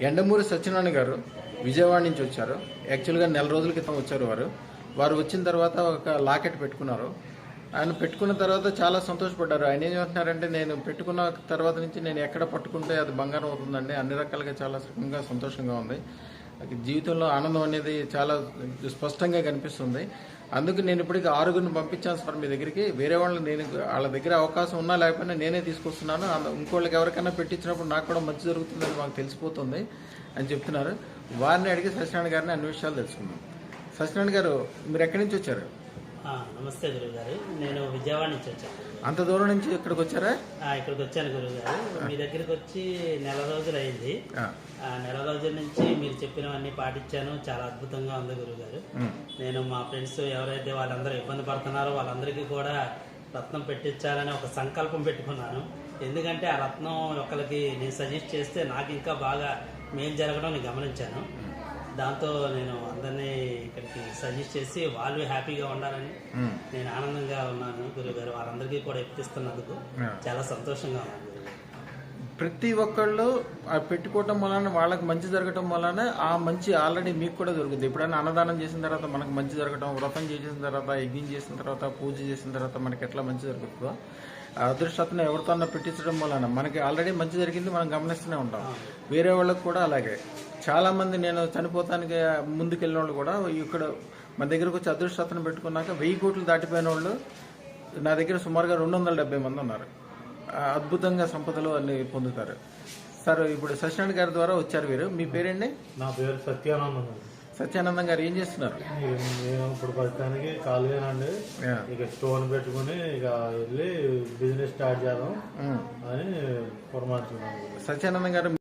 ఎండమూరి సత్యనారాయణ గారు విజయవాడ నుంచి వచ్చారు. యాక్చువల్గా నెల రోజుల క్రితం వచ్చారు. వారు వచ్చిన తర్వాత ఒక లాకెట్ పెట్టుకున్నారు. ఆయన పెట్టుకున్న తర్వాత చాలా సంతోషపడ్డారు. ఆయన ఏం చెప్తున్నారంటే, నేను పెట్టుకున్న తర్వాత నుంచి నేను ఎక్కడ పట్టుకుంటే అది బంగారం అవుతుందండి. అన్ని రకాలుగా చాలా సుఖంగా సంతోషంగా ఉంది. జీవితంలో ఆనందం అనేది చాలా స్పష్టంగా కనిపిస్తుంది. అందుకు నేను ఇప్పటికి 6గురిని పంపించాను సార్ మీ దగ్గరికి. వేరే వాళ్ళని నేను వాళ్ళ దగ్గర అవకాశం ఉన్నా లేకపోయినా నేనే తీసుకొస్తున్నాను. ఇంకోళ్ళకి ఎవరికైనా పెట్టించినప్పుడు నాకు కూడా మంచి జరుగుతుందని మాకు తెలిసిపోతుంది అని చెప్తున్నారు. వారిని అడిగి సత్యనారాయణ గారిని అన్ని విషయాలు తెలుసుకున్నాం. సత్యనారాయణ గారు, మీరు ఎక్కడి నుంచి వచ్చారు? నమస్తే గురువు గారు, నేను విజయవాడ నుంచి వచ్చాను. అంత దూరం నుంచి ఇక్కడికి వచ్చారా? ఇక్కడికి వచ్చాను గురువు గారు. మీ దగ్గరికి వచ్చి నెల రోజులు అయింది. నెల రోజుల నుంచి మీరు చెప్పినవన్నీ పాటించాను. చాలా అద్భుతంగా ఉంది గురువు గారు. నేను మా ఫ్రెండ్స్ ఎవరైతే వాళ్ళందరూ ఇబ్బంది పడుతున్నారో వాళ్ళందరికీ కూడా రత్నం పెట్టించాలని ఒక సంకల్పం పెట్టుకున్నాను. ఎందుకంటే ఆ రత్నం ఒకరికి నేను సజెస్ట్ చేస్తే నాకు ఇంకా బాగా మేలు జరగడం నేను గమనించాను. దాంతో నేను అందరినీ ఇక్కడికి సజెస్ట్ చేసి వాళ్ళు హ్యాపీగా ఉండాలని నేను ఆనందంగా ఉన్నాను గురువు గారు. వాళ్ళందరికీ కూడా ఎప్పిస్తున్నందుకు చాలా సంతోషంగా ఉన్నాను. ప్రతి ఒక్కళ్ళు పెట్టుకోవటం వలన వాళ్ళకి మంచి జరగటం వలన ఆ మంచి ఆల్రెడీ మీకు కూడా దొరుకుతుంది. ఎప్పుడైనా అన్నదానం చేసిన తర్వాత మనకు మంచి జరగటం, వ్రతం చేసిన తర్వాత, యజ్ఞం చేసిన తర్వాత, పూజ చేసిన తర్వాత మనకి ఎట్లా మంచి జరుగుతుందో అదృష్టం ఎవరితో పెట్టించడం వలన మనకి ఆల్రెడీ మంచి జరిగింది మనం గమనిస్తూనే ఉంటాం. వేరే వాళ్ళకి కూడా అలాగే చాలామంది నేను చనిపోతానికి ముందుకెళ్ళిన వాళ్ళు కూడా ఇక్కడ మన దగ్గరకు వచ్చి అదృష్టం పెట్టుకున్నాక 1000 కోట్లు దాటిపోయిన వాళ్ళు నా దగ్గర సుమారుగా 270 మంది ఉన్నారు. అద్భుతంగా సంపదలు అన్ని పొందుతారు. సార్, ఇప్పుడు సత్యనారాయణ గారి ద్వారా వచ్చారు వీరు. మీ పేరేంటి? నా పేరు సత్యానందం. సత్యానందం గారు ఏం చేస్తున్నారు? నేను ఇప్పుడు ప్రస్తుతానికి ఖాళీగానండి. ఇక స్టోన్ పెట్టుకుని ఇక వెళ్ళి బిజినెస్ స్టార్ట్ చేద్దాం అని పురమార్చుకున్నాను. సత్యానందం గారు